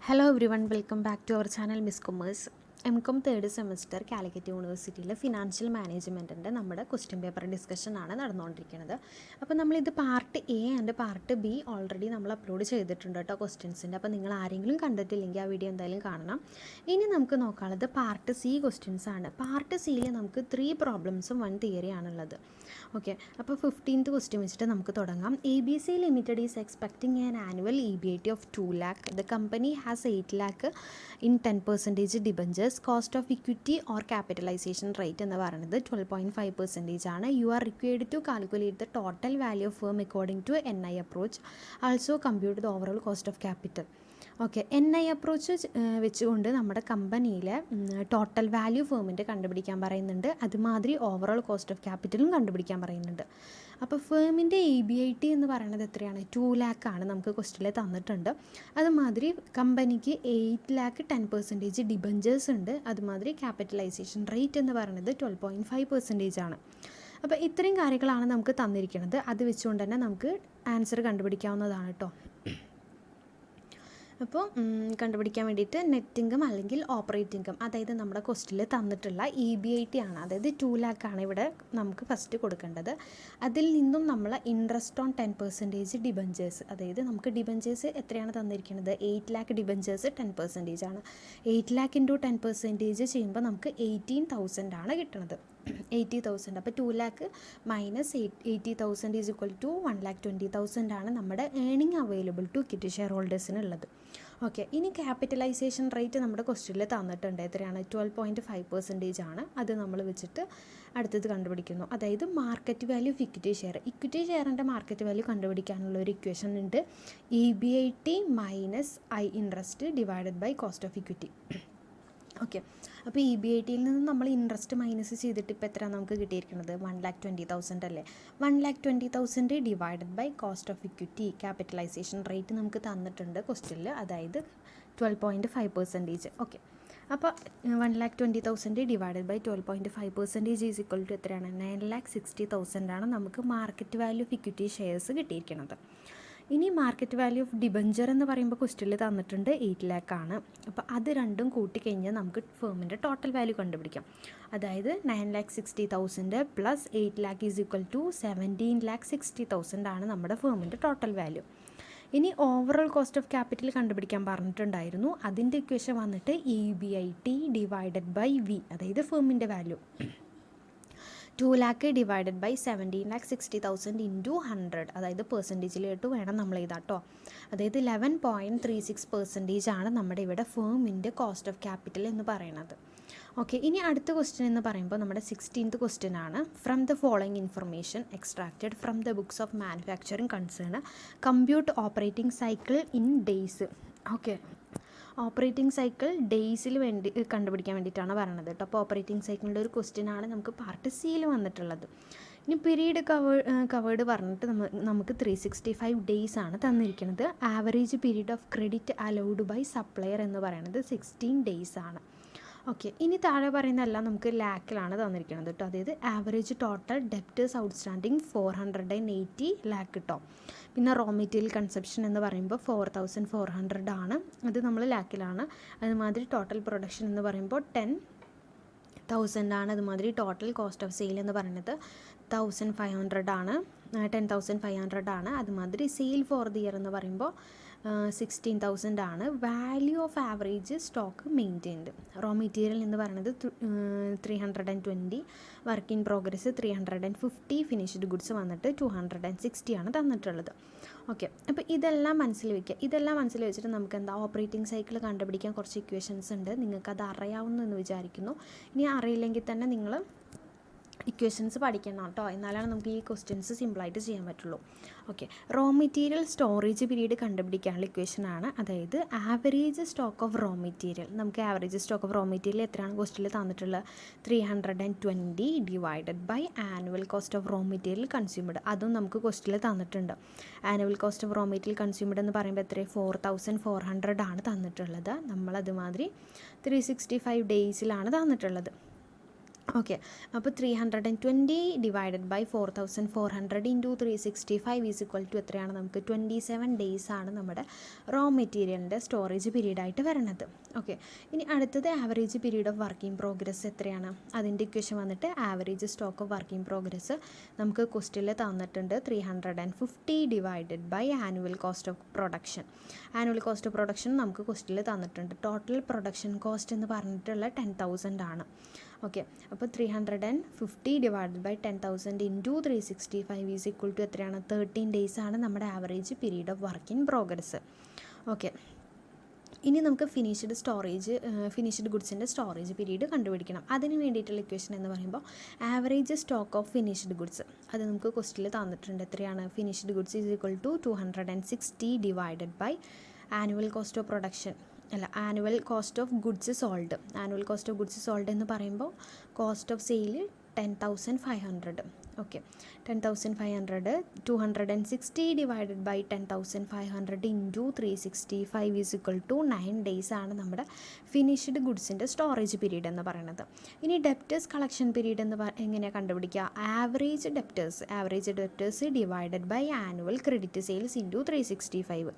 Hello everyone, welcome back to our channel Miss Commerce. M.Com third semester Calicut യൂണിവേഴ്സിറ്റിയിലെ financial മാനേജ്മെൻറ്റിൻ്റെ നമ്മുടെ question paper ഡിസ്കഷനാണ് നടന്നുകൊണ്ടിരിക്കുന്നത്. അപ്പോൾ നമ്മളിത് part A and part B already നമ്മൾ upload ചെയ്തിട്ടുണ്ട് കേട്ടോ ക്വസ്റ്റ്യൻസിൻ്റെ. അപ്പോൾ നിങ്ങൾ ആരെങ്കിലും കണ്ടിട്ടില്ലെങ്കിൽ ആ വീഡിയോ എന്തായാലും കാണണം. ഇനി നമുക്ക് നോക്കാനുള്ളത് പാർട്ട് സി ക്വസ്റ്റ്യൻസ് ആണ്. പാർട്ട് സിയിൽ നമുക്ക് 3 പ്രോബ്ലംസും 1 തിയറിയാണുള്ളത്. ഓക്കെ, അപ്പോൾ 15th ക്വസ്റ്റ്യൻ വെച്ചിട്ട് നമുക്ക് തുടങ്ങാം. ABC Limited is expecting an annual EBIT of 2 lakh. The company has 8 lakh in 10% debentures. Cost of equity or capitalization rate എന്ന് പറയുന്നത് 12.5% ആണ്. You are required to calculate the total value of firm according to NI approach. Also compute the overall cost of capital. Okay, NI approach വെച്ചുകൊണ്ട് നമ്മുടെ കമ്പനിയിലെ total value ഫേമിൻ്റെ കണ്ടുപിടിക്കാൻ പറയുന്നുണ്ട്. അതുമാതിരി overall cost of ക്യാപിറ്റലും കണ്ടുപിടിക്കാൻ പറയുന്നുണ്ട്. അപ്പോൾ ഫേമിൻ്റെ EBIT എന്ന് പറയുന്നത് എത്രയാണ്? 2 lakh ആണ്, നമുക്ക് ക്വസ്റ്റ്യനിൽ തന്നിട്ടുണ്ട്. അതുമാതിരി കമ്പനിക്ക് 8 lakh 10% ഡിബഞ്ചേഴ്സ് ഉണ്ട്. അതുമാതിരി ക്യാപിറ്റലൈസേഷൻ റേറ്റ് എന്ന് പറയുന്നത് 12.5% ആണ്. അപ്പോൾ ഇത്രയും കാര്യങ്ങളാണ് നമുക്ക് തന്നിരിക്കുന്നത്. അത് വെച്ചുകൊണ്ട് തന്നെ നമുക്ക് ആൻസർ കണ്ടുപിടിക്കാവുന്നതാണ് കേട്ടോ. അപ്പോൾ കണ്ടുപിടിക്കാൻ വേണ്ടിയിട്ട് നെറ്റ് ഇൻകം അല്ലെങ്കിൽ ഓപ്പറേറ്റ് ഇൻകം, അതായത് നമ്മുടെ ക്വസ്റ്റ്യനിൽ തന്നിട്ടുള്ള EBIT ആണ്, അതായത് 2 lakh ആണ് ഇവിടെ നമുക്ക് ഫസ്റ്റ് കൊടുക്കേണ്ടത്. അതിൽ നിന്നും നമ്മൾ ഇൻട്രസ്റ്റ് ഓൺ 10% ഡിബഞ്ചേഴ്സ്, അതായത് നമുക്ക് ഡിബഞ്ചേഴ്സ് എത്രയാണ് തന്നിരിക്കുന്നത്? 8 lakh ഡിബഞ്ചേഴ്സ് 10% ആണ്. 8 lakh ഇൻറ്റു 10% ചെയ്യുമ്പോൾ നമുക്ക് 18,000 ആണ് കിട്ടുന്നത്. 80,000. അപ്പോൾ 2 lakh minus 80,000 is equal to 1,20,000 ആണ് നമ്മുടെ earning available to equity share ഹോൾഡേഴ്സിനുള്ളത്. ഓക്കെ, ഇനി ക്യാപിറ്റലൈസേഷൻ റേറ്റ് നമ്മുടെ ക്വസ്റ്റ്യനിൽ തന്നിട്ടുണ്ട്. എത്രയാണ്? 12.5% ആണ്. അത് നമ്മൾ വെച്ചിട്ട് അടുത്തത് കണ്ടുപിടിക്കുന്നു. അതായത് market value of equity share. Equity ഷെയറിൻ്റെ മാർക്കറ്റ് വാല്യൂ കണ്ടുപിടിക്കാനുള്ള ഒരു ഇക്വേഷൻ ഉണ്ട്. EBIT minus interest divided by cost of equity. Okay, അപ്പോൾ EBITയിൽ നിന്ന് നമ്മൾ ഇൻട്രസ്റ്റ് മൈനസ് ചെയ്തിട്ട് ഇപ്പോൾ എത്ര നമുക്ക് കിട്ടിയിരിക്കുന്നത്? 1,20,000 അല്ലേ? 1,20,000 divided by cost of equity, capitalization rate നമുക്ക് തന്നിട്ടുണ്ട് ക്വസ്റ്റ്യനിൽ, അതായത് 12.5%. ഓക്കെ, അപ്പോൾ 1,20,000 divided by 12.5% is equal to എത്രയാണ്? 9,60,000 ആണ് നമുക്ക് market value of equity shares കിട്ടിയിരിക്കുന്നത്. ഇനി മാർക്കറ്റ് വാല്യൂ ഓഫ് ഡിബഞ്ചർ എന്ന് പറയുമ്പോൾ ക്വസ്റ്റ്യനിൽ തന്നിട്ടുണ്ട് 8 lakh ആണ്. അപ്പോൾ അത് രണ്ടും കൂട്ടിക്കഴിഞ്ഞാൽ നമുക്ക് ഫേമിൻ്റെ ടോട്ടൽ വാല്യൂ കണ്ടുപിടിക്കാം. അതായത് 9,60,000 plus 8 lakh is equal to 17,60,000 ആണ് നമ്മുടെ ഫേമിൻ്റെ ടോട്ടൽ വാല്യൂ. ഇനി ഓവറോൾ കോസ്റ്റ് ഓഫ് ക്യാപിറ്റൽ കണ്ടുപിടിക്കാൻ പറഞ്ഞിട്ടുണ്ടായിരുന്നു. അതിൻ്റെ ഇക്വേഷൻ വന്നിട്ട് EBIT ഡിവൈഡഡ് ബൈ V, അതായത് ഫേമിൻ്റെ value 2 lakh divided by 17,60,000 into 100, അതായത് പെർസെൻറ്റേജിലോട്ട് വേണം നമ്മൾ എഴുതാട്ടോ. അതായത് 11.36% ആണ് നമ്മുടെ ഇവിടെ ഫേമിൻ്റെ കോസ്റ്റ് ഓഫ് ക്യാപിറ്റൽ എന്ന് പറയുന്നത്. ഓക്കെ, ഇനി അടുത്ത ക്വസ്റ്റ്യൻ എന്ന് പറയുമ്പോൾ നമ്മുടെ 16th ക്വസ്റ്റ്യൻ ആണ്. From the following information extracted from the books of manufacturing concern compute operating cycle in days. Okay, operating cycle ഡേയ്സിൽ വേണ്ടി കണ്ടുപിടിക്കാൻ വേണ്ടിയിട്ടാണ് പറയുന്നത് കേട്ടോ. അപ്പോൾ ഓപ്പറേറ്റിംഗ് സൈക്കിളിൻ്റെ ഒരു ക്വസ്റ്റ്യൻ ആണ് നമുക്ക് പാർട്ട് സിയിൽ വന്നിട്ടുള്ളത്. ഇനി പീരീഡ് കവേർഡ് പറഞ്ഞിട്ട് നമുക്ക് 365 ഡേയ്സ് ആണ് തന്നിരിക്കുന്നത്. Average period of credit allowed by supplier എന്ന് പറയുന്നത് 16 ഡേയ്സ് ആണ്. ഓക്കെ, ഇനി താഴെ പറയുന്നതെല്ലാം നമുക്ക് ലാക്കിലാണ് തന്നിരിക്കുന്നത് കേട്ടോ. അതായത് average total debtors outstanding 480 lakh കേട്ടോ. പിന്നെ റോ മെറ്റീരിയൽ കൺസപ്ഷൻ എന്ന് പറയുമ്പോൾ 4,400 ആണ്, അത് നമ്മൾ ലാക്കിലാണ്. അതുമാതിരി ടോട്ടൽ പ്രൊഡക്ഷൻ എന്ന് പറയുമ്പോൾ 10,000 ആണ്. അതുമാതിരി ടോട്ടൽ കോസ്റ്റ് ഓഫ് സെയിൽ എന്ന് പറയുന്നത് 1,500 ആണ്, 10,500 ആണ്. അതുമാതിരി സെയിൽ ഫോർ ദി ഇയർ എന്ന് പറയുമ്പോൾ 16,000 ആണ്. Value of average stock maintained. Raw material എന്ന് പറയുന്നത് 320, work in progress 350, finished goods വന്നിട്ട് 260 ആണ് തന്നിട്ടുള്ളത്. ഓക്കെ, അപ്പോൾ ഇതെല്ലാം മനസ്സിൽ വയ്ക്കുക. ഇതെല്ലാം മനസ്സിൽ വെച്ചിട്ട് നമുക്ക് എന്താ ഓപ്പറേറ്റിംഗ് സൈക്കിൾ കണ്ടുപിടിക്കാൻ കുറച്ച് ഇക്വേഷൻസ് ഉണ്ട്. നിങ്ങൾക്കത് അറിയാവുന്നെന്ന് വിചാരിക്കുന്നു. ഇനി അറിയില്ലെങ്കിൽ തന്നെ നിങ്ങൾ ഇക്വേഷൻസ് പഠിക്കണം കേട്ടോ, എന്നാലാണ് നമുക്ക് ഈ ക്വസ്റ്റ്യൻസ് സിമ്പിളായിട്ട് ചെയ്യാൻ പറ്റുള്ളൂ. Okay, raw material storage period കണ്ടുപിടിക്കാനുള്ള ഇക്വേഷനാണ്. അതായത് average stock of raw material. നമുക്ക് average stock of raw material എത്രയാണ് ക്വസ്റ്റ്യനിൽ തന്നിട്ടുള്ളത്? 320 divided by annual cost of raw material consumed. അതും നമുക്ക് ക്വസ്റ്റ്യനിൽ തന്നിട്ടുണ്ട്. Annual cost of raw material consumed എന്ന് പറയുമ്പോൾ എത്രയും 4,400 ആണ് തന്നിട്ടുള്ളത്. നമ്മളതുമാതിരി 365 ഡേയ്സിലാണ് തന്നിട്ടുള്ളത്. ഓക്കെ, അപ്പോൾ 320 divided by 4400 into 365 is equal to എത്രയാണ്? നമുക്ക് 27 ഡേയ്സ് ആണ് നമ്മുടെ റോ മെറ്റീരിയലിൻ്റെ സ്റ്റോറേജ് പീരീഡായിട്ട് വരുന്നത്. ഓക്കെ, ഇനി അടുത്തത് average period of working progress എത്രയാണ്? അതിൻ്റെ ഇക്വേഷൻ വന്നിട്ട് average stock of working progress നമുക്ക് ക്വസ്റ്റ്യനിൽ തന്നിട്ടുണ്ട് 350 divided by annual cost of production. Annual cost of production നമുക്ക് ക്വസ്റ്റ്യനിൽ തന്നിട്ടുണ്ട്. ടോട്ടൽ പ്രൊഡക്ഷൻ കോസ്റ്റ് എന്ന് പറഞ്ഞിട്ടുള്ള 10,000 ആണ്. ഓക്കെ, അപ്പോൾ 350 divided by 10,000 into 365 is equal to എത്രയാണ്? 13 ഡേയ്സ് ആണ് നമ്മുടെ average period of work in progress. Okay, ഇനി നമുക്ക് ഫിനിഷ്ഡ് ഗുഡ്സിൻ്റെ സ്റ്റോറേജ് പീരീഡ് കണ്ടുപിടിക്കണം. അതിന് വേണ്ടിയിട്ടുള്ള ഇക്വേഷൻ എന്ന് പറയുമ്പോൾ average stock of finished goods, അത് നമുക്ക് ക്വസ്റ്റ്യനിൽ തന്നിട്ടുണ്ട്. എത്രയാണ്? Finished goods is equal to 260 divided by annual cost of production annual cost of goods sold. Annual cost of goods sold എന്ന് പറയുമ്പോൾ cost of sale 10,500. Okay, 10,500 260 divided by 10,500 into 365 is equal to 9 days ആണ് നമ്മുടെ finished ഗുഡ്സിൻ്റെ storage period എന്ന് പറയുന്നത്. ഇനി debtors collection period എങ്ങനെയാണ് കണ്ടുപിടിക്കുക? Average debtors divided by annual credit sales into 365.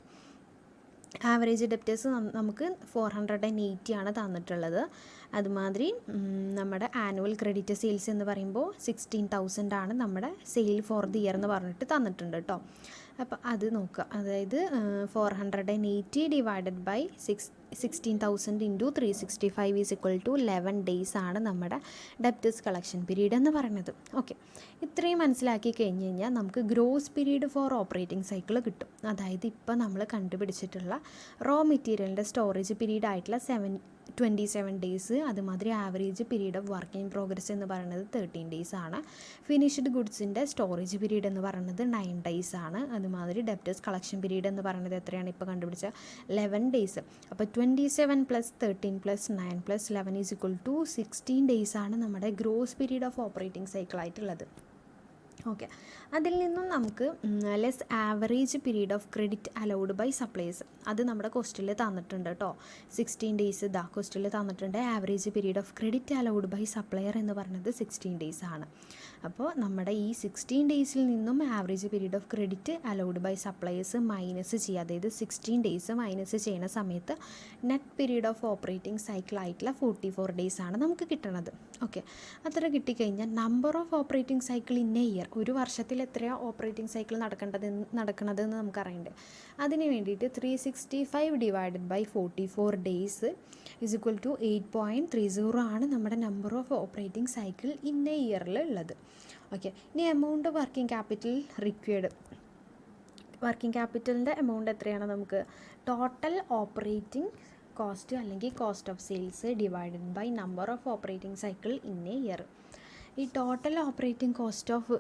Average debtors നമുക്ക് 480 ആണ് തന്നിട്ടുള്ളത്. അതുമാതിരി നമ്മുടെ ആനുവൽ ക്രെഡിറ്റ് സെയിൽസ് എന്ന് പറയുമ്പോൾ 16,000 ആണ് നമ്മുടെ സെയിൽ ഫോർ ദി ഇയർ എന്ന് പറഞ്ഞിട്ട് തന്നിട്ടുണ്ട് കേട്ടോ. അപ്പോൾ അത് നോക്കുക. അതായത് 480 divided by 16,000 into 365 is equal to 11 days ആണ് നമ്മുടെ ഡെപ്റ്റേഴ്സ് കളക്ഷൻ പീരീഡ് എന്ന് പറയുന്നത്. ഓക്കെ, ഇത്രയും മനസ്സിലാക്കി കഴിഞ്ഞ് കഴിഞ്ഞാൽ നമുക്ക് gross period for operating cycle കിട്ടും. അതായത് ഇപ്പോൾ നമ്മൾ കണ്ടുപിടിച്ചിട്ടുള്ള റോ മെറ്റീരിയലിൻ്റെ സ്റ്റോറേജ് പീരീഡ് ആയിട്ടുള്ള 27 ഡേയ്സ്, അതുമാതിരി average period of work in progress എന്ന് പറയുന്നത് 13 ഡേയ്സ് ആണ്. ഫിനിഷ്ഡ് ഗുഡ്സിൻ്റെ സ്റ്റോറേജ് പീരീഡ് എന്ന് പറയുന്നത് 9 ഡേയ്സ് ആണ്. അതുമാതിരി ഡെപ്റ്റേഴ്സ് കളക്ഷൻ പീരീഡ് എന്ന് പറയുന്നത് എത്രയാണ്? ഇപ്പോൾ കണ്ടുപിടിച്ച 11 ഡേയ്സ്. അപ്പോൾ 27 + 13 + 9 + 11 ഈസ് ഇക്വൽ ടു 16 ഡേയ്സ് ആണ് നമ്മുടെ ഗ്രോസ് പീരീഡ് ഓഫ് ഓപ്പറേറ്റിംഗ് സൈക്കിളായിട്ടുള്ളത്. ഓക്കെ, അതിൽ നിന്നും നമുക്ക് less average period of credit allowed by supplies, അത് നമ്മുടെ ക്വസ്റ്റ്യനിൽ തന്നിട്ടുണ്ട് കേട്ടോ. 16 ഡേയ്സ് ക്വസ്റ്റ്യനിൽ തന്നിട്ടുണ്ട്. Average period of credit allowed by supplier എന്ന് പറയുന്നത് 16 ഡേയ്സ് ആണ്. അപ്പോൾ നമ്മുടെ ഈ 16 ഡേയ്സിൽ നിന്നും average period of credit allowed by suppliers minus ചെയ്യുക. അതായത് 16 ഡേയ്സ് മൈനസ് ചെയ്യുന്ന സമയത്ത് net period of operating cycle ആയിട്ടുള്ള 44 ഡേയ്സ് ആണ് നമുക്ക് കിട്ടുന്നത്. ഓക്കെ, അത്ര കിട്ടിക്കഴിഞ്ഞാൽ number of operating cycle in a year, ഒരു വർഷത്തിൽ എത്രയാണ് ഓപ്പറേറ്റിംഗ് സൈക്കിൾ നടക്കുന്നതെന്ന് നമുക്കറിയണ്ടേ. അതിന് വേണ്ടിയിട്ട് 365 divided by 44 days is equal to 8.30 ആണ് നമ്മുടെ number of operating cycle in a ഇയറിൽ ഉള്ളത്. ഓക്കെ, ഇനി amount working capital required. Working ക്യാപിറ്റലിൻ്റെ എമൗണ്ട് എത്രയാണ്? നമുക്ക് ടോട്ടൽ ഓപ്പറേറ്റിംഗ് കോസ്റ്റ് അല്ലെങ്കിൽ cost of sales divided by number of operating cycle in a year. ഈ total operating cost of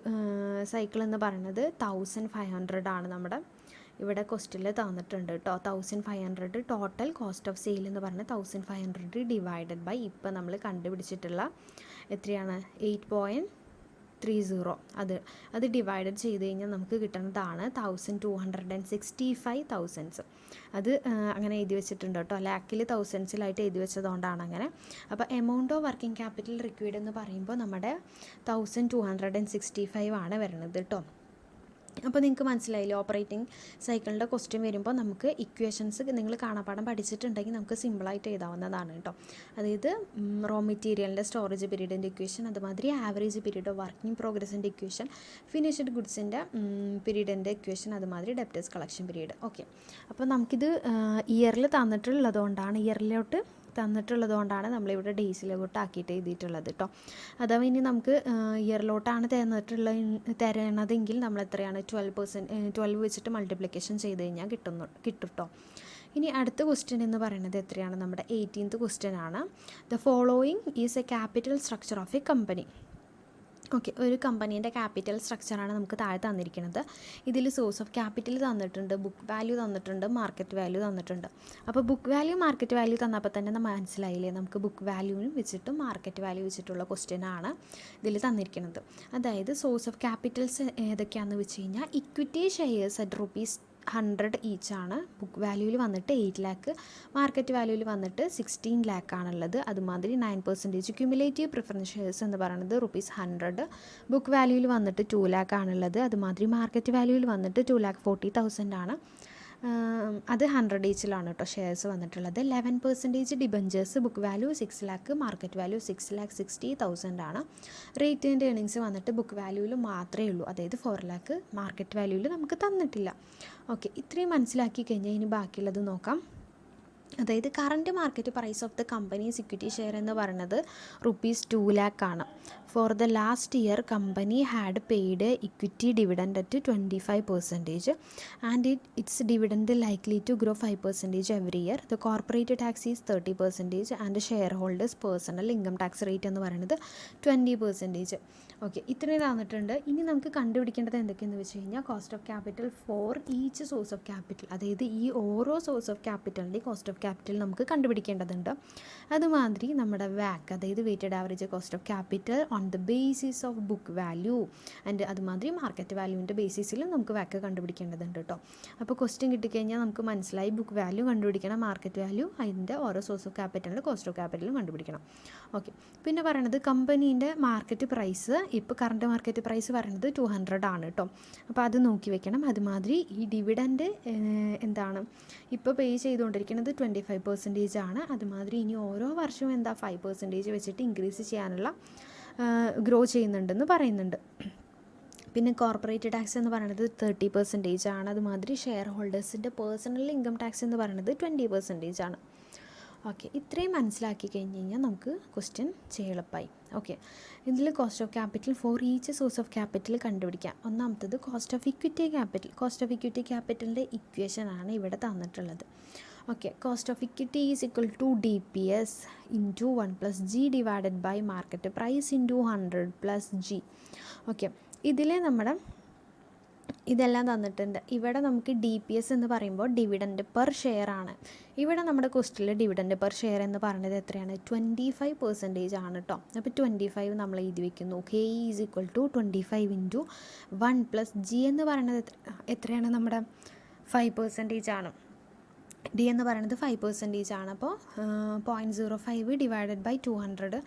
cycle എന്ന് പറയുന്നത് 1,500 ആണ്. നമ്മുടെ ഇവിടെ ക്വസ്റ്റ്യനിൽ തന്നിട്ടുണ്ട് കേട്ടോ. 1,500 ടോട്ടൽ കോസ്റ്റ് ഓഫ് സെയിൽ എന്ന് പറഞ്ഞാൽ 1,500 ഡിവൈഡഡ് ബൈ ഇപ്പോൾ നമ്മൾ കണ്ടുപിടിച്ചിട്ടുള്ള എത്രയാണ്? 8.30. അത് ഡിവൈഡഡ് ചെയ്ത് കഴിഞ്ഞാൽ നമുക്ക് കിട്ടുന്നതാണ് 1,265,000. അത് അങ്ങനെ എഴുതി വെച്ചിട്ടുണ്ട് കേട്ടോ. ലാക്കിൽ തൗസൻഡ്സിലായിട്ട് എഴുതി വെച്ചതുകൊണ്ടാണ് അങ്ങനെ. അപ്പോൾ amount of working capital required എന്ന് പറയുമ്പോൾ നമ്മുടെ 1,265 ആണ് വരുന്നത് കേട്ടോ. അപ്പോൾ നിങ്ങൾക്ക് മനസ്സിലായില്ലേ, ഓപ്പറേറ്റിംഗ് സൈക്കിളിൻ്റെ ക്വസ്റ്റ്യൻ വരുമ്പോൾ നമുക്ക് ഇക്വേഷൻസ് നിങ്ങൾ കാണാപ്പാഠം പഠിച്ചിട്ടുണ്ടെങ്കിൽ നമുക്ക് സിമ്പിളായിട്ട് എഴുതാവുന്നതാണ് കേട്ടോ. അതായത് റോ മെറ്റീരിയലിൻ്റെ സ്റ്റോറേജ് പീരീഡിൻ്റെ ഇക്വേഷൻ, അതുമാതിരി ആവറേജ് പീരീഡ് ഓഫ് വർക്കിംഗ് പ്രോഗ്രസിൻ്റെ ഇക്വേഷൻ, ഫിനിഷ്ഡ് ഗുഡ്സിൻ്റെ പീരീഡിൻ്റെ ഇക്വേഷൻ, അതുമാതിരി ഡെപ്റ്റേഴ്സ് കളക്ഷൻ പീരീഡ്. ഓക്കെ, അപ്പോൾ നമുക്കിത് ഇയറിൽ തന്നിട്ടുള്ളതുകൊണ്ടാണ് നമ്മളിവിടെ ഡേയ്സിലോട്ട് ആക്കിയിട്ട് എഴുതിയിട്ടുള്ളത് കേട്ടോ. അഥവാ ഇനി നമുക്ക് ഇയറിലോട്ടാണ് തരണതെങ്കിൽ നമ്മൾ എത്രയാണ് 12 വെച്ചിട്ട് മൾട്ടിപ്ലിക്കേഷൻ ചെയ്ത് കഴിഞ്ഞാൽ കിട്ടും കേട്ടോ. ഇനി അടുത്ത ക്വസ്റ്റ്യൻ എന്ന് പറയുന്നത് എത്രയാണ്? നമ്മുടെ 18th ക്വസ്റ്റ്യൻ ആണ്. The following is A capital structure of A company. Okay, ഒരു കമ്പനീൻ്റെ ക്യാപിറ്റൽ സ്ട്രക്ചറാണ് നമുക്ക് താഴെ തന്നിരിക്കുന്നത്. ഇതിൽ സോഴ്സ് ഓഫ് ക്യാപിറ്റൽ തന്നിട്ടുണ്ട്, ബുക്ക് വാല്യൂ തന്നിട്ടുണ്ട്, മാർക്കറ്റ് വാല്യൂ തന്നിട്ടുണ്ട്. അപ്പോൾ ബുക്ക് വാല്യൂ മാർക്കറ്റ് വാല്യൂ തന്നപ്പോൾ തന്നെ നമ്മൾ മനസ്സിലായില്ലേ, നമുക്ക് ബുക്ക് വാല്യൂവിനും വെച്ചിട്ടും മാർക്കറ്റ് വാല്യൂ വെച്ചിട്ടുള്ള ക്വസ്റ്റ്യനാണ് ഇതിൽ തന്നിരിക്കുന്നത്. അതായത് സോഴ്സ് ഓഫ് ക്യാപിറ്റൽസ് ഏതൊക്കെയാണെന്ന് വെച്ച് കഴിഞ്ഞാൽ ഇക്വിറ്റി ഷെയർസ് അറ്റ് 100 ഈച്ചാണ്. ബുക്ക് വാല്യൂവിൽ വന്നിട്ട് 8 ലാക്ക്, മാർക്കറ്റ് വാല്യൂവിൽ വന്നിട്ട് 16 ലാക്കാണുള്ളത്. അതുമാതിരി 9% ക്യുമുലേറ്റീവ് പ്രിഫറൻസ് ഷെയർസ് എന്ന് പറയുന്നത് ₹100, ബുക്ക് വാല്യൂവിൽ വന്നിട്ട് 2 ലാക്കാണുള്ളത്. അതുമാതിരി മാർക്കറ്റ് വാല്യൂവിൽ വന്നിട്ട് 2,40,000 ആണ്. അത് 100 ഈച്ചിലാണ് കേട്ടോ ഷെയർസ് വന്നിട്ടുള്ളത്. 11% debentures, book value 6 lakh, market value 6,60,000 ആണ്. റീറ്റെയിൻഡ് ഏണിങ്സ് വന്നിട്ട് ബുക്ക് വാല്യൂവിൽ മാത്രമേ ഉള്ളൂ, അതായത് 4 ലാക്ക് മാർക്കറ്റ് വാല്യൂവിൽ നമുക്ക് തന്നിട്ടില്ല. ഓക്കെ, ഇത്രയും മനസ്സിലാക്കി കഴിഞ്ഞാൽ ഇനി ബാക്കിയുള്ളത് നോക്കാം. അതായത് current market price of the company's equity share എന്ന് പറയുന്നത് ₹2 ലാക്കാണ്. For the last year company had paid equity dividend at 25% and its dividend likely to grow 5% every year. The corporate tax is 30% and share holders personal income tax rate എന്ന് പറയുന്നത് 20%. Okay, ഇത്രയും തന്നിട്ടുണ്ട്. ഇനി നമുക്ക് കണ്ടുപിടിക്കേണ്ടത് എന്തൊക്കെയെന്ന് വെച്ച് കഴിഞ്ഞാൽ cost of capital for each source of capital, അതായത് ഈ ഓരോ സോഴ്സ് ഓഫ് ക്യാപിറ്റലിൻ്റെ കോസ്റ്റ് ഓഫ് ക്യാപിറ്റൽ നമുക്ക് കണ്ടുപിടിക്കേണ്ടതുണ്ട്. അതുമാതിരി നമ്മുടെ വാക്ക്, അതായത് weighted average cost of capital on the basis of book value and അതുമാതിരി മാർക്കറ്റ് വാല്യൂവിൻ്റെ ബേസിസിൽ നമുക്ക് വാക്ക് കണ്ടുപിടിക്കേണ്ടതുണ്ട് കേട്ടോ. അപ്പോൾ ക്വസ്റ്റ്യൻ കിട്ടിക്കഴിഞ്ഞാൽ നമുക്ക് മനസ്സിലായി ബുക്ക് വാല്യൂ കണ്ടുപിടിക്കണം, മാർക്കറ്റ് വാല്യൂ, അതിൻ്റെ ഓരോ സോഴ്സ് ഓഫ് ക്യാപിറ്റലിൻ്റെ കോസ്റ്റ് ഓഫ് ക്യാപിറ്റലും കണ്ടുപിടിക്കണം. ഓക്കെ, പിന്നെ പറയണത് കമ്പനീൻ്റെ മാർക്കറ്റ് പ്രൈസ്, ഇപ്പോൾ കറണ്ട് മാർക്കറ്റ് പ്രൈസ് പറയുന്നത് 200 ആണ് കേട്ടോ. അപ്പോൾ അത് നോക്കി വെക്കണം. അതുമാതിരി ഈ ഡിവിഡൻഡ് എന്താണ് ഇപ്പോൾ പേ ചെയ്തുകൊണ്ടിരിക്കുന്നത് 25% ആണ്. അതുമാതിരി ഇനി ഓരോ വർഷവും 5% വെച്ചിട്ട് ഇൻക്രീസ് ചെയ്യാനുള്ള ഗ്രോ ചെയ്യുന്നുണ്ടെന്ന് പറയുന്നുണ്ട്. പിന്നെ കോർപ്പറേറ്റ് ടാക്സ് എന്ന് പറയുന്നത് 30% ആണ്. അതുമാതിരി ഷെയർ ഹോൾഡേഴ്സിൻ്റെ പേഴ്സണൽ ഇൻകം ടാക്സ് എന്ന് പറയുന്നത് 20% ആണ്. ഓക്കെ, ഇത്രയും മനസ്സിലാക്കി കഴിഞ്ഞ് കഴിഞ്ഞാൽ നമുക്ക് ക്വസ്റ്റ്യൻ എളുപ്പമായി. ഓക്കെ, ഇതിൽ cost of capital for each source of capital കണ്ടുപിടിക്കാം. ഒന്നാമത്തത് cost of equity capital. Cost of equity ക്യാപിറ്റലിൻ്റെ ഇക്വേഷനാണ് ഇവിടെ തന്നിട്ടുള്ളത്. Okay, cost of equity is equal to DPS into 1+G divided by market price into 100+G. Okay, ഇതിൽ നമ്മുടെ ഇതെല്ലാം തന്നിട്ടുണ്ട്. ഇവിടെ നമുക്ക് DPS എന്ന് പറയുമ്പോൾ ഡിവിഡൻഡ് പെർ ഷെയർ ആണ്. ഇവിടെ നമ്മുടെ ക്വസ്റ്റിൽ ഡിവിഡൻഡ് പെർ ഷെയർ എന്ന് പറയുന്നത് എത്രയാണ്? 25% ആണ് കേട്ടോ. അപ്പോൾ 25 നമ്മൾ എഴുതി വയ്ക്കുന്നു. K is equal to 25 into 1+G എന്ന് പറയുന്നത് എത്രയാണ്? നമ്മുടെ 5% ആണ്. D എന്ന് പറയുന്നത് 5% ആണ്. അപ്പോൾ 0.05 ഡിവൈഡഡ് ബൈ 200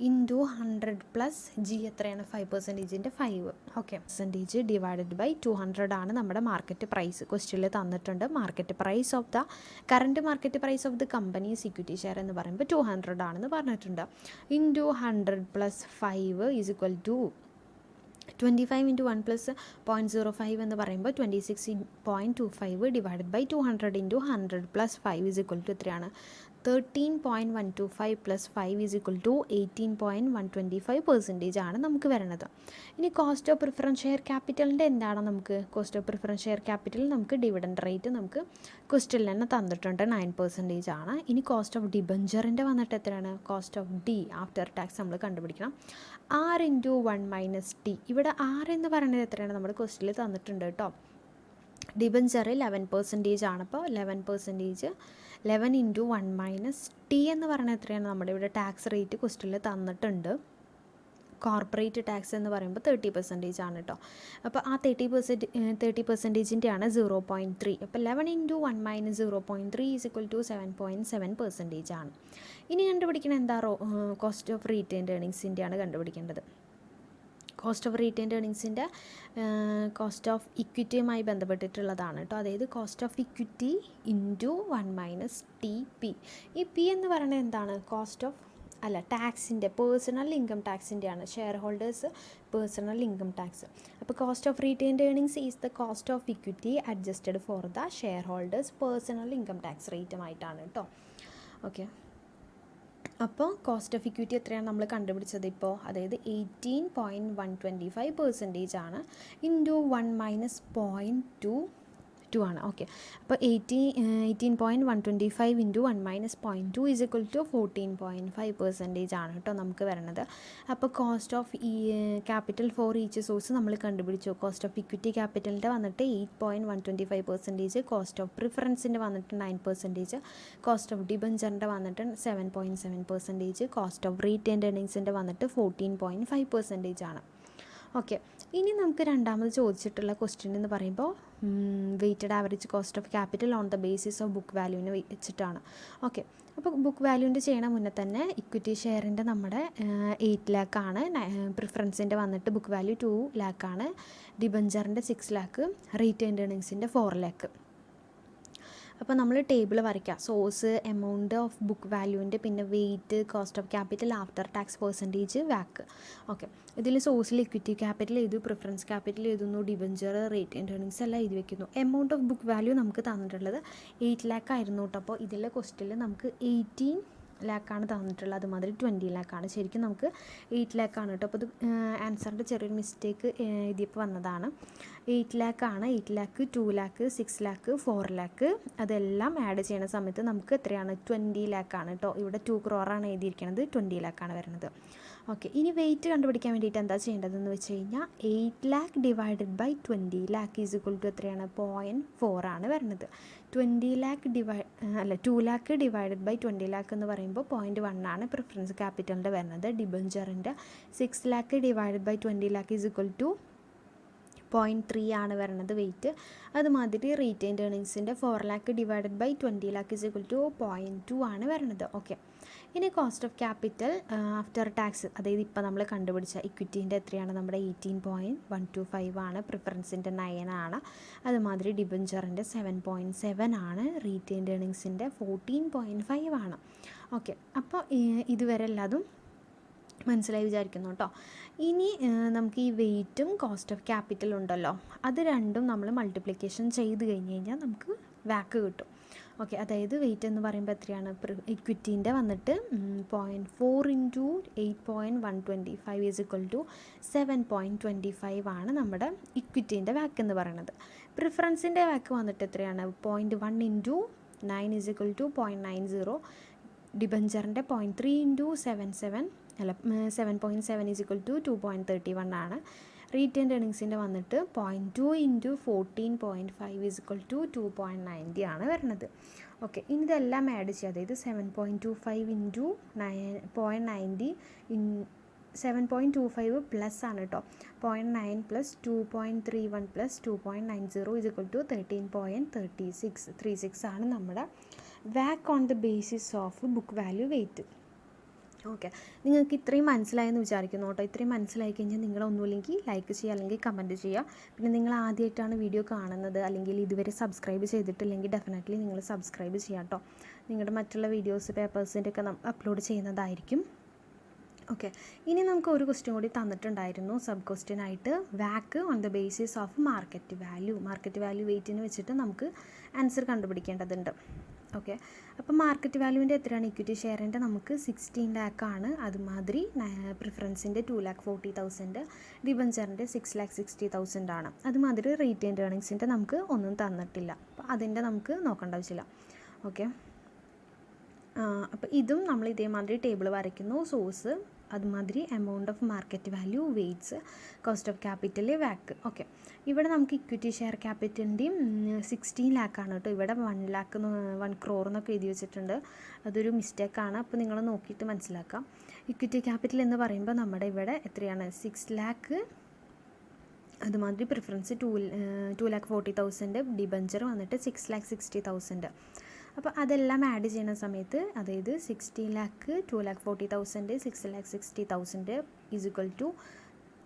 ഇൻറ്റു 100+G എത്രയാണ്? 5%ൻ്റെ 5. ഓക്കെ, % ഡിവൈഡഡ് ബൈ 200 ആണ് നമ്മുടെ മാർക്കറ്റ് പ്രൈസ്. ക്വസ്റ്റ്യനിൽ തന്നിട്ടുണ്ട് market price of the current market price of the company's equity share എന്ന് പറയുമ്പോൾ 200 ആണെന്ന് പറഞ്ഞിട്ടുണ്ട്. Into 100+5 is equal to 25 into 1 + 0.05 എന്ന് പറയുമ്പോൾ 26.25 divided by 200 into 100+5 is equal to എത്രയാണ്? 13.125 + 5 ഈസ് ഈക്വൽ ടു 18.125% ആണ് നമുക്ക് വരുന്നത്. ഇനി കോസ്റ്റ് ഓഫ് പ്രിഫറൻസ് ഷെയർ ക്യാപിറ്റലിൻ്റെ എന്താണ്? നമുക്ക് cost of preference share capital നമുക്ക് ഡിവിഡൻഡ് റേറ്റ് നമുക്ക് ക്വസ്റ്റ്യനിൽ തന്നെ തന്നിട്ടുണ്ട്, 9% ആണ്. ഇനി കോസ്റ്റ് ഓഫ് ഡിബഞ്ചറിൻ്റെ വന്നിട്ട് എത്രയാണ്? Cost of D after tax നമ്മൾ കണ്ടുപിടിക്കണം. R into 1 - T. ഇവിടെ R എന്ന് പറയുന്നത് എത്രയാണ്? നമ്മുടെ ക്വസ്റ്റ്യനിൽ തന്നിട്ടുണ്ട് കേട്ടോ. ഡിബഞ്ചർ 11% ആണ്. അപ്പോൾ 11%, 11 ഇൻറ്റു 1 - T എന്ന് പറയുന്നത് എത്രയാണ്? നമ്മുടെ ഇവിടെ ടാക്സ് റേറ്റ് ക്വസ്റ്റ്യനിൽ തന്നിട്ടുണ്ട്. കോർപ്പറേറ്റ് ടാക്സ് എന്ന് പറയുമ്പോൾ 30% ആണ് കേട്ടോ. അപ്പോൾ ആ 30%ൻ്റെ ആണ് 0.3. അപ്പോൾ 11 ഇൻറ്റു 1 - 0.3 ഈസ് ഈക്വൽ ടു 7.7% ആണ്. ഇനി കണ്ടുപിടിക്കണം എന്താ? കോസ്റ്റ് ഓഫ് റീറ്റെയിൻഡ് ഏർണിങ്സിൻ്റെ ആണ് കണ്ടുപിടിക്കേണ്ടത്. കോസ്റ്റ് ഓഫ് റീറ്റെയിൻഡ് ഏർണിങ്സിൻ്റെ കോസ്റ്റ് ഓഫ് ഇക്വിറ്റിയുമായി ബന്ധപ്പെട്ടിട്ടുള്ളതാണ് കേട്ടോ. അതായത് cost of equity into 1 - TP. ഈ P എന്ന് പറയുന്നത് എന്താണ്? കോസ്റ്റ് ഓഫ് ടാക്സിൻ്റെ പേഴ്സണൽ ഇൻകം ടാക്സിൻ്റെ ആണ്. Share holders personal income tax. അപ്പോൾ cost of retained earnings is the cost of equity adjusted for the share holders personal income tax റേറ്റുമായിട്ടാണ് കേട്ടോ. ഓക്കെ, അപ്പോൾ കോസ്റ്റ് ഓഫ് ഇക്വിറ്റി എത്രയാണ് നമ്മൾ കണ്ടുപിടിച്ചത് ഇപ്പോൾ? അതായത് 18.125% ആണ്. ഇൻറ്റു 1 - 0.22 ആണ്. ഓക്കെ, അപ്പോൾ 18.125 ഇൻറ്റു 1 - 0.2 ഈസ് ഈക്വൽ ടു 14.5% ആണ് കേട്ടോ നമുക്ക് വരുന്നത്. അപ്പോൾ cost of capital for each source നമ്മൾ കണ്ടുപിടിച്ചു. കോസ്റ്റ് ഓഫ് ഇക്വിറ്റി ക്യാപിറ്റലിൻ്റെ വന്നിട്ട് 8.125%, കോസ്റ്റ് ഓഫ് പ്രിഫറൻസിൻ്റെ വന്നിട്ട് 9%, കോസ്റ്റ് ഓഫ് ഡിബഞ്ചറിൻ്റെ വന്നിട്ട് 7.7%, കോസ്റ്റ് ഓഫ് റീറ്റെയിൻഡ് ഏർണിങ്സിൻ്റെ വന്നിട്ട് 14.5% ആണ്. ഓക്കെ, ഇനി നമുക്ക് രണ്ടാമത് ചോദിച്ചിട്ടുള്ള ക്വസ്റ്റ്യൻ എന്ന് പറയുമ്പോൾ weighted average cost of capital on the basis of book വാല്യൂവിനെ വെച്ചിട്ടാണ്. ഓക്കെ, അപ്പോൾ ബുക്ക് വാല്യൂവിൻ്റെ ചെയ്യണ മുന്നേ തന്നെ ഇക്വിറ്റി ഷെയറിൻ്റെ നമ്മുടെ 8 ലാക്കാണ്, പ്രിഫറൻസിൻ്റെ വന്നിട്ട് ബുക്ക് വാല്യൂ 2 ലാക്കാണ്, ഡിബഞ്ചറിൻ്റെ 6 ലാക്ക്, റീറ്റെയിൻഡ് ഏർണിങ്സിൻ്റെ 4 ലാക്ക്. അപ്പോൾ നമ്മൾ ടേബിൾ വരയ്ക്കുക, സോഴ്സ്, എമൗണ്ട് ഓഫ് ബുക്ക് വാല്യൂവിൻ്റെ, പിന്നെ weight, cost of capital, after tax percentage, വാക്ക്. ഓക്കെ, ഇതിൽ സോഴ്സിൽ ഇക്വിറ്റി ക്യാപിറ്റൽ എഴുതു, പ്രിഫറൻസ് ക്യാപിറ്റൽ എഴുതുന്നു, ഡിബഞ്ചർ, റേറ്റ് ഏർണിങ്സ് എല്ലാം എഴുതി വയ്ക്കുന്നു. എമൗണ്ട് ഓഫ് ബുക്ക് വാല്യൂ നമുക്ക് തന്നിട്ടുള്ളത് 8 ലാക്ക് ആയിരുന്നു കേട്ടോ. അപ്പോൾ ഇതിലെ ക്വസ്റ്റ്യനിൽ നമുക്ക് 18 ലാക്കാണ് തന്നിട്ടുള്ളത്, അതുമാതിരി 20 ലാക്കാണ്. ശരിക്കും നമുക്ക് 8 ലാക്കാണ് കേട്ടോ. അപ്പോൾ ഇത് ആൻസറിൻ്റെ ചെറിയൊരു മിസ്റ്റേക്ക് എഴുതിയപ്പോൾ വന്നതാണ്. 8 ലാക്കാണ്. 8 ലാക്ക്, 2 ലാക്ക്, 6 ലാക്ക്, 4 ലാക്ക്, അതെല്ലാം ആഡ് ചെയ്യുന്ന സമയത്ത് നമുക്ക് എത്രയാണ്? 20 ലാക്കാണ് കേട്ടോ. ഇവിടെ 2 crore എഴുതിയിരിക്കുന്നത്, 20 ലാക്കാണ് വരുന്നത്. ഓക്കെ, ഇനി വെയിറ്റ് കണ്ടുപിടിക്കാൻ വേണ്ടിയിട്ട് എന്താ ചെയ്യേണ്ടതെന്ന് വെച്ച് കഴിഞ്ഞാൽ 8 lakh divided by 20 lakh is equal to എത്രയാണ്? 0.4 ആണ് വരുന്നത്. 2 ലാക്ക് ഡിവൈഡഡ് ബൈ 20 ലാക്ക് എന്ന് പറയുമ്പോൾ 0.1 ആണ് പ്രിഫറൻസ് ക്യാപിറ്റലിൻ്റെ വരുന്നത്. ഡിബഞ്ചറിൻ്റെ 6 lakh divided by 20 lakh is equal to 0.3 ആണ് വരുന്നത് വെയിറ്റ്. അതുമാതിരി റീറ്റെയിൻഡ് ഏർണിങ്സിൻ്റെ 4 lakh divided by 20 lakh is equal to 0.2 ആണ് വരുന്നത്. ഓക്കെ, ഇനി cost of capital after tax, അതായത് ഇപ്പോൾ നമ്മൾ കണ്ടുപിടിച്ച ഇക്വിറ്റീൻ്റെ എത്രയാണ്? നമ്മുടെ 18.125 ആണ്, പ്രിഫറൻസിൻ്റെ 9 ആണ്, അതുമാതിരി ഡിബഞ്ചറിൻ്റെ 7.7 ആണ്, റീറ്റെയിൻഡ് ഏർണിങ്സിൻ്റെ 14.5 ആണ്. ഓക്കെ, അപ്പോൾ ഇതുവരെ എല്ലാതും മനസ്സിലായി വിചാരിക്കുന്നു കേട്ടോ. ഇനി നമുക്ക് ഈ വെയിറ്റും കോസ്റ്റ് ഓഫ് ക്യാപിറ്റൽ ഉണ്ടല്ലോ, അത് രണ്ടും നമ്മൾ മൾട്ടിപ്ലിക്കേഷൻ ചെയ്ത് കഴിഞ്ഞ് കഴിഞ്ഞാൽ നമുക്ക് വാക്ക് കിട്ടും. ഓക്കെ, അതായത് വെയിറ്റ് എന്ന് പറയുമ്പോൾ എത്രയാണ്? ഇക്വിറ്റീൻ്റെ വന്നിട്ട് 0.4 ഇൻറ്റു 8.125 ഈസ് ഇക്വൽ ടു 7.25 ആണ് നമ്മുടെ ഇക്വിറ്റീൻ്റെ വാക്ക് എന്ന് പറയുന്നത്. പ്രിഫറൻസിൻ്റെ വാക്ക് വന്നിട്ട് എത്രയാണ്? 0.1 ഇൻറ്റു 9 ഈസ് ഇക്വൽ ടു 0.90. ഡിബഞ്ചറിൻ്റെ 0.3 ഇൻറ്റു 7.7 ഈസ് ഇക്വൽ ടു 2.31 ആണ്. റീറ്റെയിൻഡ് ഏർണിങ്സിൻ്റെ വന്നിട്ട് 0.2 ഇൻറ്റു 14.5 ഈസ് ഇക്വൽ ടു 2.90 ആണ് വരുന്നത്. ഓക്കെ, ഇനി ഇതെല്ലാം ആഡ് ചെയ്യുക, അതായത് 7.25 ഇൻറ്റു 0.90 7.25 പ്ലസ് ആണ് കേട്ടോ, 0.9 plus 2.31 plus 2.90 is equal to 13.36 ആണ് നമ്മുടെ വാക്ക് on the basis of book value weight. Okay, നിങ്ങൾക്ക് ഇത്രയും മനസ്സിലായെന്ന് വിചാരിക്കുന്നു കേട്ടോ. ഇത്രയും മനസ്സിലായി കഴിഞ്ഞാൽ നിങ്ങളൊന്നുമില്ലെങ്കിൽ ലൈക്ക് ചെയ്യുക, അല്ലെങ്കിൽ കമൻറ്റ് ചെയ്യുക. പിന്നെ നിങ്ങൾ ആദ്യമായിട്ടാണ് വീഡിയോ കാണുന്നത്, അല്ലെങ്കിൽ ഇതുവരെ സബ്സ്ക്രൈബ് ചെയ്തിട്ടില്ലെങ്കിൽ ഡെഫിനറ്റ്ലി നിങ്ങൾ സബ്സ്ക്രൈബ് ചെയ്യാം കേട്ടോ. നിങ്ങളുടെ മറ്റുള്ള വീഡിയോസ്, പേപ്പേഴ്സിൻ്റെ ഒക്കെ അപ്ലോഡ് ചെയ്യുന്നതായിരിക്കും. ഓക്കെ, ഇനി നമുക്ക് ഒരു ക്വസ്റ്റ്യൻ കൂടി തന്നിട്ടുണ്ടായിരുന്നു സബ് ക്വസ്റ്റ്യൻ ആയിട്ട്, വാക്ക് on the basis of market value. Market value വെയിറ്റിന് വെച്ചിട്ട് നമുക്ക് ആൻസർ കണ്ടുപിടിക്കേണ്ടതുണ്ട്. ഓക്കെ, അപ്പോൾ മാർക്കറ്റ് വാല്യൂവിൻ്റെ എത്രയാണ്? ഇക്വിറ്റി ഷെയറിൻ്റെ നമുക്ക് 16 ലാക്കാണ്, അതുമാതിരി പ്രിഫറൻസിൻ്റെ 2,40,000, ഡിബഞ്ചറിൻ്റെ 6,60,000 ആണ്. അതുമാതിരി റീറ്റെയിൻഡ് ഏർണിങ്സിൻ്റെ നമുക്ക് ഒന്നും തന്നിട്ടില്ല, അപ്പോൾ അതിൻ്റെ നമുക്ക് നോക്കേണ്ട ആവശ്യമില്ല. ഓക്കെ, അപ്പോൾ ഇതും നമ്മൾ ഇതേമാതിരി ടേബിൾ വരയ്ക്കുന്നു, സോഴ്സ്, അതുമാതിരി amount of market value, weights, cost of capital, walk. Okay, ഇവിടെ നമുക്ക് ഇക്വിറ്റി ഷെയർ ക്യാപിറ്റലിൻ്റെയും 16 ലാക്കാണ് കേട്ടോ. ഇവിടെ 1 crore എന്നൊക്കെ എഴുതി വെച്ചിട്ടുണ്ട്, അതൊരു മിസ്റ്റേക്കാണ്. അപ്പോൾ നിങ്ങൾ നോക്കിയിട്ട് മനസ്സിലാക്കാം. ഇക്വിറ്റി ക്യാപിറ്റൽ എന്ന് പറയുമ്പോൾ നമ്മുടെ ഇവിടെ എത്രയാണ്? 6 ലാക്ക്, അതുമാതിരി പ്രിഫറൻസ് 2,40,000, ഡിബഞ്ചർ വന്നിട്ട് 6,60,000. അപ്പോൾ അതെല്ലാം ആഡ് ചെയ്യുന്ന സമയത്ത്, അതായത് 16 ലാക്ക്, 2,40,000, 6,60,000 ഈസ് ഇക്വൽ ടു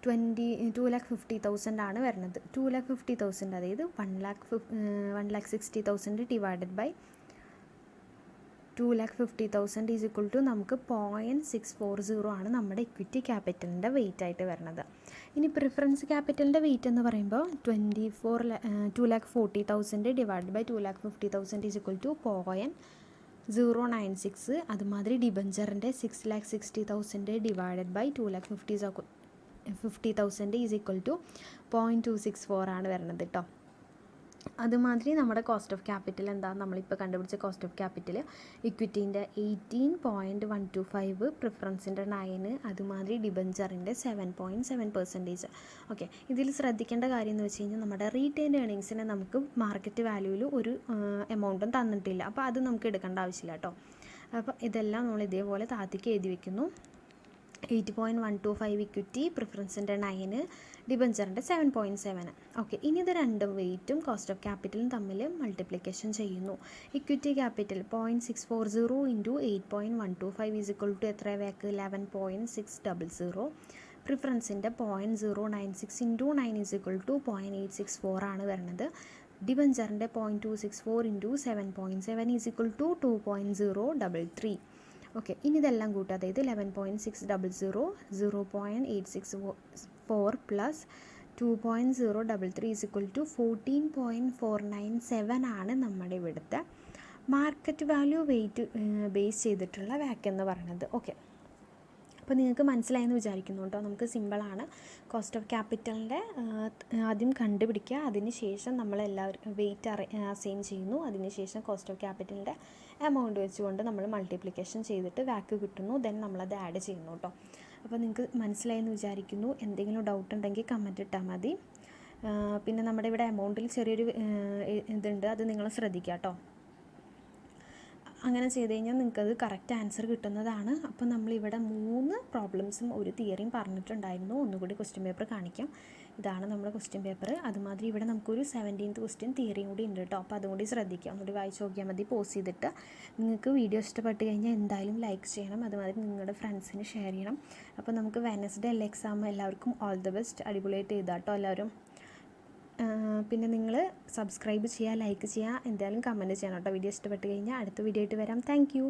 2,50,000 ആണ് വരുന്നത്. 2,50,000 അതായത് 1,60,000 divided by 2,50,000 is equal to നമുക്ക് 0.640 ആണ് നമ്മുടെ ഇക്വിറ്റി ക്യാപിറ്റലിൻ്റെ വെയിറ്റ് ആയിട്ട് വരുന്നത്. ഇനി പ്രിഫറൻസ് ക്യാപിറ്റലിൻ്റെ വെയിറ്റ് എന്ന് പറയുമ്പോൾ 2,40,000 divide by 2,50,000 is equal to 0.096. അതുമാതിരി ഡിബഞ്ചറിൻ്റെ 6,60,000 divided by 2,50,000 is equal to 0.264 ആണ് വരുന്നത് കേട്ടോ. അതുമാതിരി നമ്മുടെ കോസ്റ്റ് ഓഫ് ക്യാപിറ്റൽ എന്താ? നമ്മളിപ്പോൾ കണ്ടുപിടിച്ച കോസ്റ്റ് ഓഫ് ക്യാപിറ്റൽ ഇക്വിറ്റീൻ്റെ 18.125, പ്രിഫറൻസിൻ്റെ 9, അതുമാതിരി ഡിബഞ്ചറിൻ്റെ 7.7%. ഓക്കെ, ഇതിൽ ശ്രദ്ധിക്കേണ്ട കാര്യം എന്ന് വെച്ച് കഴിഞ്ഞാൽ നമ്മുടെ റീറ്റെയിൻഡ് ഏർണിങ്സിനെ നമുക്ക് മാർക്കറ്റ് വാല്യൂവിൽ ഒരു എമൗണ്ടും തന്നിട്ടില്ല, അപ്പോൾ അത് നമുക്ക് എടുക്കേണ്ട ആവശ്യമില്ല കേട്ടോ. അപ്പോൾ ഇതെല്ലാം നമ്മൾ ഇതേപോലെ താഴത്തേക്ക് എഴുതി വയ്ക്കുന്നു. 8.125 ഇക്വിറ്റി, പ്രിഫറൻസിൻ്റെ 9, ഡിബഞ്ചറിൻ്റെ 7.7. ഓക്കെ, ഇനി ഇത് രണ്ടും വെയിറ്റും കോസ്റ്റ് ഓഫ് ക്യാപിറ്റലും തമ്മിൽ മൾട്ടിപ്ലിക്കേഷൻ ചെയ്യുന്നു. Equity capital 0.640 into 8.125 is equal to എത്ര വാക്ക് 11.600. പ്രിഫറൻസിൻ്റെ 0.096 ഇൻറ്റു 9 ഈസ് ഇക്വൽ ടു 0.864 ആണ് വരുന്നത്. ഡിബഞ്ചറിൻ്റെ 0.264 into 7.7 is equal to 2.033. Okay, ഇനി ഇതെല്ലാം കൂട്ടുക. അതായത് 11.600 0.864 പ്ലസ് 2.033 ഈസ് ഇക്വൽ ടു 14.497 ആണ് നമ്മുടെ ഇവിടുത്തെ മാർക്കറ്റ് വാല്യൂ വെയിറ്റ് ബേസ് ചെയ്തിട്ടുള്ള വാക്ക് എന്ന് പറയുന്നത്. ഓക്കെ, അപ്പോൾ നിങ്ങൾക്ക് മനസ്സിലായെന്ന് വിചാരിക്കുന്നു കേട്ടോ. നമുക്ക് സിമ്പിളാണ്. കോസ്റ്റ് ഓഫ് ക്യാപിറ്റലിൻ്റെ ആദ്യം കണ്ടുപിടിക്കുക, അതിന് ശേഷം നമ്മളെല്ലാവരും വെയിറ്റ് അസൈൻ ചെയ്യുന്നു, അതിന് ശേഷം കോസ്റ്റ് ഓഫ് ക്യാപിറ്റലിൻ്റെ എമൗണ്ട് വെച്ചുകൊണ്ട് നമ്മൾ മൾട്ടിപ്ലിക്കേഷൻ ചെയ്തിട്ട് വാക്ക് കിട്ടുന്നു, ദെൻ നമ്മളത് ആഡ് ചെയ്യുന്നു കേട്ടോ. അപ്പോൾ നിങ്ങൾക്ക് മനസ്സിലായെന്ന് വിചാരിക്കുന്നു. എന്തെങ്കിലും ഡൗട്ട് ഉണ്ടെങ്കിൽ കമൻറ്റ് ഇട്ടാൽ മതി. പിന്നെ നമ്മുടെ ഇവിടെ എമൗണ്ടിൽ ചെറിയൊരു ഇതുണ്ട്, അത് നിങ്ങൾ ശ്രദ്ധിക്കുക കേട്ടോ. അങ്ങനെ ചെയ്ത് കഴിഞ്ഞാൽ നിങ്ങൾക്കത് കറക്റ്റ് ആൻസർ കിട്ടുന്നതാണ്. അപ്പോൾ നമ്മളിവിടെ 3 പ്രോബ്ലംസും ഒരു തിയറിയും പറഞ്ഞിട്ടുണ്ടായിരുന്നു. ഒന്നുകൂടി ക്വസ്റ്റ്യൻ പേപ്പർ കാണിക്കാം. ഇതാണ് നമ്മുടെ ക്വസ്റ്റ്യൻ പേപ്പർ. അതുമാതിരി ഇവിടെ നമുക്കൊരു 17th ക്വസ്റ്റ്യൻ തിയറിയും കൂടി ഉണ്ട് കേട്ടോ. അപ്പോൾ അതും കൂടി ശ്രദ്ധിക്കുക. ഒന്നുകൂടി വായിച്ച് നോക്കിയാൽ മതി പോസ് ചെയ്തിട്ട്. നിങ്ങൾക്ക് വീഡിയോ ഇഷ്ടപ്പെട്ട് കഴിഞ്ഞാൽ എന്തായാലും ലൈക്ക് ചെയ്യണം, അതുമാതിരി നിങ്ങളുടെ ഫ്രണ്ട്സിന് ഷെയർ ചെയ്യണം. അപ്പോൾ നമുക്ക് വെനസ്ഡേ അല്ല എക്സാം. എല്ലാവർക്കും ഓൾ ദ ബെസ്റ്റ്. അടിപൊളിയായിട്ട് എഴുതാം കേട്ടോ എല്ലാവരും. പിന്നെ നിങ്ങൾ സബ്സ്ക്രൈബ് ചെയ്യുക, ലൈക്ക് ചെയ്യുക, എന്തായാലും കമൻറ്റ് ചെയ്യണം കേട്ടോ. വീഡിയോ ഇഷ്ടപ്പെട്ട് കഴിഞ്ഞാൽ അടുത്ത വീഡിയോ ആയിട്ട് വരാം. Thank you.